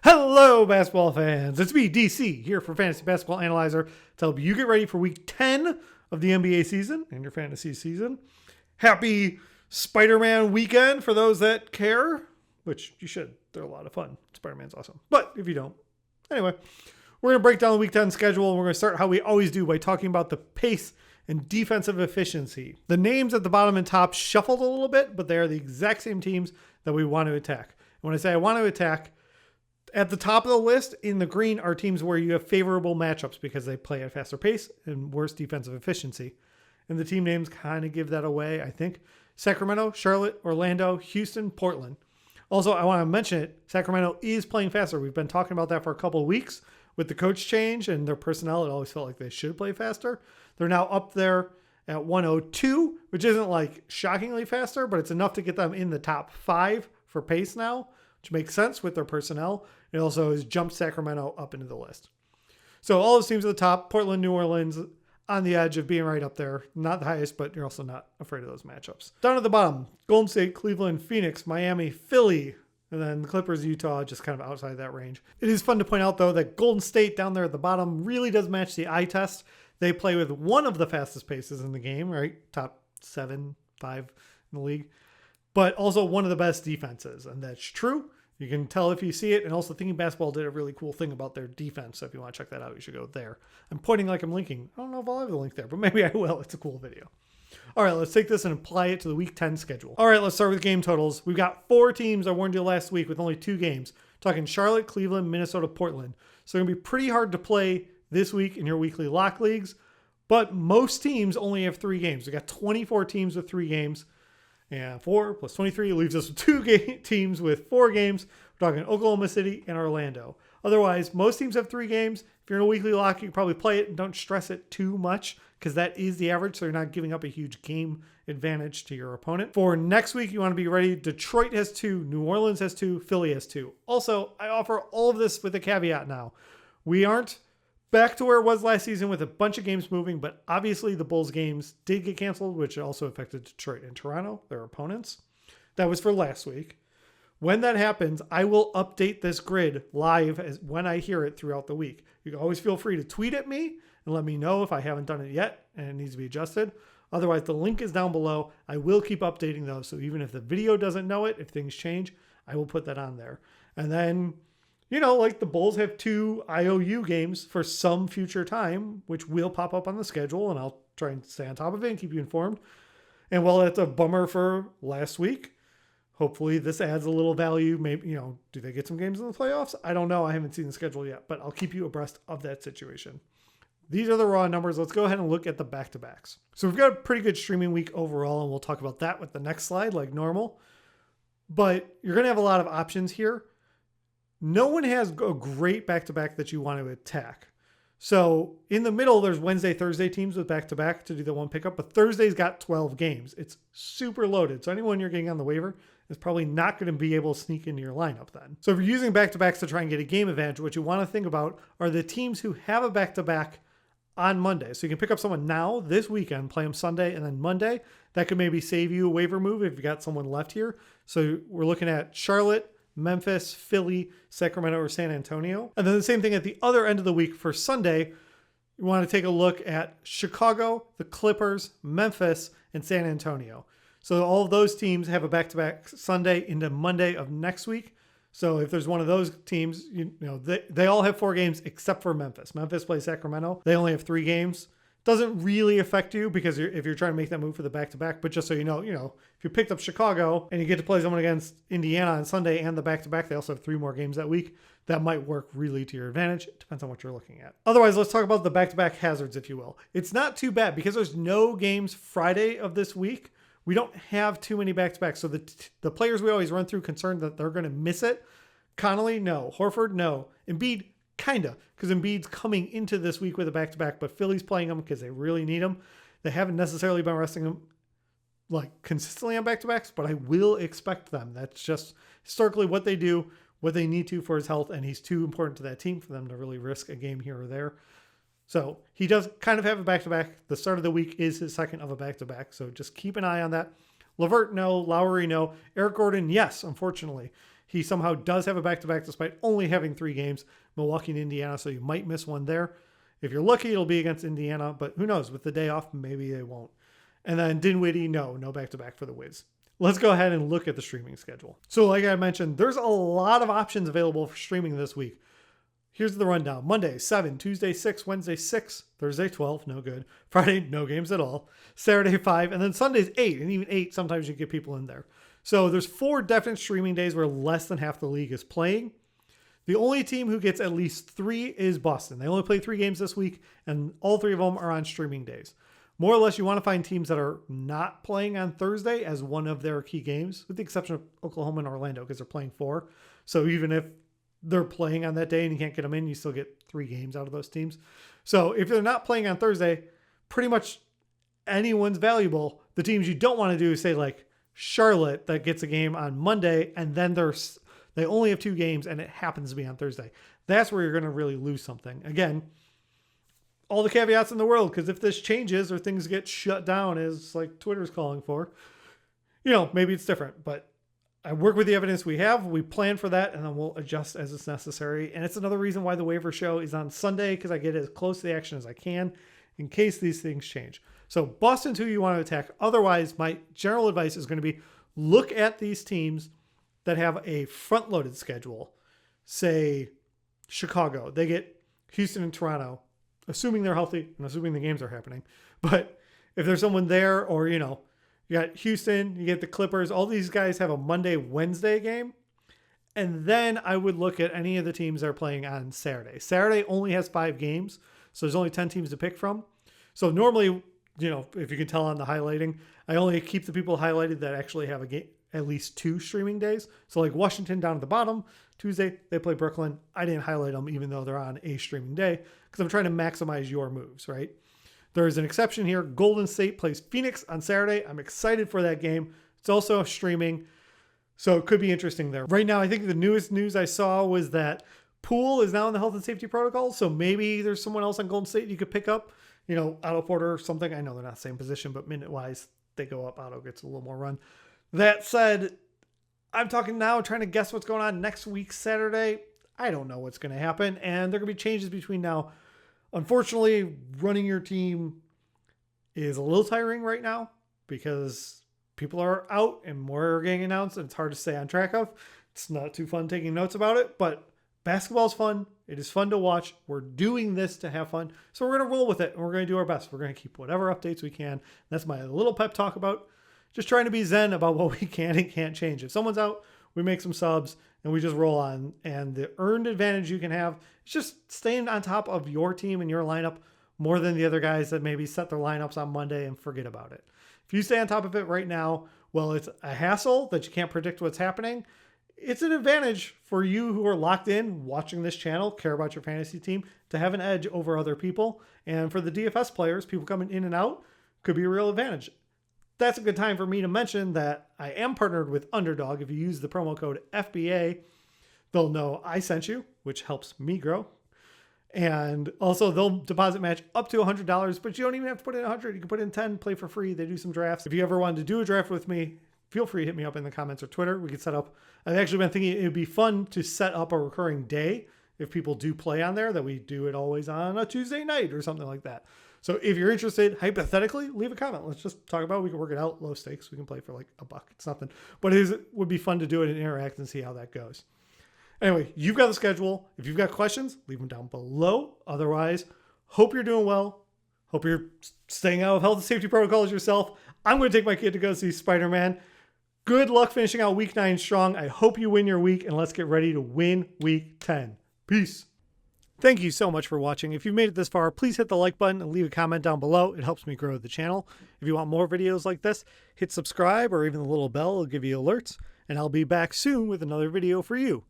Hello, basketball fans. It's me, DC, here for Fantasy Basketball Analyzer to help you get ready for week 10 of the NBA season and your fantasy season. Happy Spider-Man weekend for those that care, which you should. They're a lot of fun. Spider-Man's awesome. But if you don't, anyway, we're going to break down the week 10 schedule, and we're going to start how we always do by talking about the pace and defensive efficiency. The names at the bottom and top shuffled a little bit, but they are the exact same teams that we want to attack. And when I say I want to attack, at the top of the list in the green are teams where you have favorable matchups because they play at a faster pace and worse defensive efficiency. And the team names kind of give that away, I think. Sacramento, Charlotte, Orlando, Houston, Portland. Also, I want to mention it. Sacramento is playing faster. We've been talking about that for a couple of weeks with the coach change and their personnel. It always felt like they should play faster. They're now up there at 102, which isn't like shockingly faster, but it's enough to get them in the top 5 for pace now, which makes sense with their personnel. It also has jumped Sacramento up into the list. So all those teams at the top, Portland, New Orleans, on the edge of being right up there. Not the highest, but you're also not afraid of those matchups. Down at the bottom, Golden State, Cleveland, Phoenix, Miami, Philly, and then the Clippers, Utah, just kind of outside that range. It is fun to point out, though, that Golden State down there at the bottom really does match the eye test. They play with one of the fastest paces in the game, right? Top 7, 5 in the league. But also one of the best defenses, and that's true. You can tell if you see it. And also Thinking Basketball did a really cool thing about their defense. So if you want to check that out, you should go there. I'm pointing like I'm linking. I don't know if I'll have the link there, but maybe I will. It's a cool video. All right, let's take this and apply it to the week 10 schedule. All right, let's start with game totals. We've got 4 teams I warned you last week with only 2 games. Talking Charlotte, Cleveland, Minnesota, Portland. So it's going to be pretty hard to play this week in your weekly lock leagues. But most teams only have 3 games. We got 24 teams with 3 games. And 4 plus 23 leaves us with 2 teams with 4 games. We're talking Oklahoma City and Orlando. Otherwise, most teams have 3 games. If you're in a weekly lock, you can probably play it and don't stress it too much because that is the average. So you're not giving up a huge game advantage to your opponent. For next week, you want to be ready. Detroit has 2. New Orleans has 2. Philly has 2. Also, I offer all of this with a caveat now. We aren't back to where it was last season with a bunch of games moving, but obviously the Bulls games did get canceled, which also affected Detroit and Toronto, their opponents. That was for last week. When that happens, I will update this grid live when I hear it throughout the week. You can always feel free to tweet at me and let me know if I haven't done it yet and it needs to be adjusted. Otherwise, the link is down below. I will keep updating those. So even if the video doesn't know it, if things change, I will put that on there. And then, you know, like the Bulls have 2 IOU games for some future time, which will pop up on the schedule, and I'll try and stay on top of it and keep you informed. And while that's a bummer for last week, hopefully this adds a little value. Maybe, you know, do they get some games in the playoffs? I don't know. I haven't seen the schedule yet, but I'll keep you abreast of that situation. These are the raw numbers. Let's go ahead and look at the back-to-backs. So we've got a pretty good streaming week overall, and we'll talk about that with the next slide like normal. But you're going to have a lot of options here. No one has a great back-to-back that you want to attack. So in the middle, there's Wednesday, Thursday teams with back-to-back to do the one pickup, but Thursday's got 12 games. It's super loaded. So anyone you're getting on the waiver is probably not going to be able to sneak into your lineup then. So if you're using back-to-backs to try and get a game advantage, what you want to think about are the teams who have a back-to-back on Monday. So you can pick up someone now this weekend, play them Sunday and then Monday. That could maybe save you a waiver move if you got someone left here. So we're looking at Charlotte, Memphis, Philly, Sacramento, or San Antonio. And then the same thing at the other end of the week for Sunday. You want to take a look at Chicago, the Clippers, Memphis, and San Antonio. So all of those teams have a back-to-back Sunday into Monday of next week. So if there's one of those teams, you know they all have 4 games except for Memphis. Memphis plays Sacramento. They only have 3 games. Doesn't really affect you because if you're trying to make that move for the back-to-back, but just so you know, if you picked up Chicago and you get to play someone against Indiana on Sunday and the back-to-back, they also have 3 more games that week. That might work really to your advantage. It depends on what you're looking at. Otherwise, let's talk about the back-to-back hazards, if you will. It's not too bad because there's no games Friday of this week. We don't have too many back-to-backs. So the players we always run through concerned that they're going to miss it. Connolly, no. Horford, no. Embiid, kinda, because Embiid's coming into this week with a back-to-back, but Philly's playing him because they really need him. They haven't necessarily been resting him like consistently on back-to-backs, but I will expect them. That's just historically what they do, what they need to for his health, and he's too important to that team for them to really risk a game here or there. So he does kind of have a back-to-back. The start of the week is his second of a back-to-back, so just keep an eye on that. LeVert, no. Lowry, no. Eric Gordon, yes, unfortunately. he somehow does have a back-to-back despite only having 3 games, Milwaukee and Indiana, so you might miss one there. If you're lucky, it'll be against Indiana, but who knows? With the day off, maybe they won't. And then Dinwiddie, no back-to-back for the Wiz. Let's go ahead and look at the streaming schedule. So like I mentioned, there's a lot of options available for streaming this week. Here's the rundown. Monday, 7. Tuesday, 6. Wednesday, 6. Thursday, 12. No good. Friday, no games at all. Saturday, 5. And then Sunday's 8. And even 8, sometimes you get people in there. So there's 4 definite streaming days where less than half the league is playing. The only team who gets at least 3 is Boston. They only play 3 games this week, and all 3 of them are on streaming days. More or less, you want to find teams that are not playing on Thursday as one of their key games, with the exception of Oklahoma and Orlando, because they're playing 4. So even if they're playing on that day and you can't get them in, you still get 3 games out of those teams. So if they're not playing on Thursday, pretty much anyone's valuable. The teams you don't want to do is say like Charlotte that gets a game on Monday, and then they only have 2 games and it happens to be on Thursday. That's where you're going to really lose something. Again, all the caveats in the world, because if this changes or things get shut down as like Twitter's calling for, maybe it's different. But I work with the evidence we have. We plan for that, and then we'll adjust as it's necessary. And it's another reason why the waiver show is on Sunday, because I get as close to the action as I can in case these things change. So Boston's who you want to attack. Otherwise, my general advice is going to be look at these teams that have a front-loaded schedule. Say Chicago. They get Houston and Toronto, assuming they're healthy and assuming the games are happening. But if there's someone there, or, you got Houston, you get the Clippers, all these guys have a Monday, Wednesday game. And then I would look at any of the teams that are playing on Saturday. Saturday only has 5 games, so there's only 10 teams to pick from. So normally, if you can tell on the highlighting, I only keep the people highlighted that actually have a game, at least 2 streaming days. So like Washington down at the bottom, Tuesday, they play Brooklyn. I didn't highlight them even though they're on a streaming day because I'm trying to maximize your moves, right? There is an exception here. Golden State plays Phoenix on Saturday. I'm excited for that game. It's also streaming, so it could be interesting there. Right now, I think the newest news I saw was that Poole is now in the health and safety protocol, so maybe there's someone else on Golden State you could pick up, Otto Porter or something. I know they're not the same position, but minute-wise, they go up. Otto gets a little more run. That said, I'm talking now, trying to guess what's going on next week, Saturday. I don't know what's going to happen, and there are going to be changes between now. Unfortunately, running your team is a little tiring right now because people are out and more are getting announced, and it's hard to stay on track of. It's not too fun taking notes about it, but basketball is fun. It is fun to watch. We're doing this to have fun, so we're going to roll with it, and we're going to do our best. We're going to keep whatever updates we can. That's my little pep talk about just trying to be zen about what we can and can't change. If someone's out, we make some subs and we just roll on. And the earned advantage you can have is just staying on top of your team and your lineup more than the other guys that maybe set their lineups on Monday and forget about it. If you stay on top of it right now, well, it's a hassle that you can't predict what's happening. It's an advantage for you who are locked in, watching this channel, care about your fantasy team, to have an edge over other people. And for the DFS players, people coming in and out, could be a real advantage. That's a good time for me to mention that I am partnered with Underdog. If you use the promo code FBA, they'll know I sent you, which helps me grow. And also they'll deposit match up to $100, but you don't even have to put in 100. You can put in 10, play for free. They do some drafts. If you ever wanted to do a draft with me, feel free to hit me up in the comments or Twitter. We could set up, I've actually been thinking it would be fun to set up a recurring day if people do play on there, that we do it always on a Tuesday night or something like that. So if you're interested, hypothetically, leave a comment. Let's just talk about it. We can work it out. Low stakes. We can play for like $1. It's nothing. But it would be fun to do it and interact and see how that goes. Anyway, you've got the schedule. If you've got questions, leave them down below. Otherwise, hope you're doing well. Hope you're staying out of health and safety protocols yourself. I'm going to take my kid to go see Spider-Man. Good luck finishing out week 9 strong. I hope you win your week, and let's get ready to win week 10. Peace. Thank you so much for watching. If you've made it this far, please hit the like button and leave a comment down below. It helps me grow the channel. If you want more videos like this, hit subscribe or even the little bell will give you alerts. And I'll be back soon with another video for you.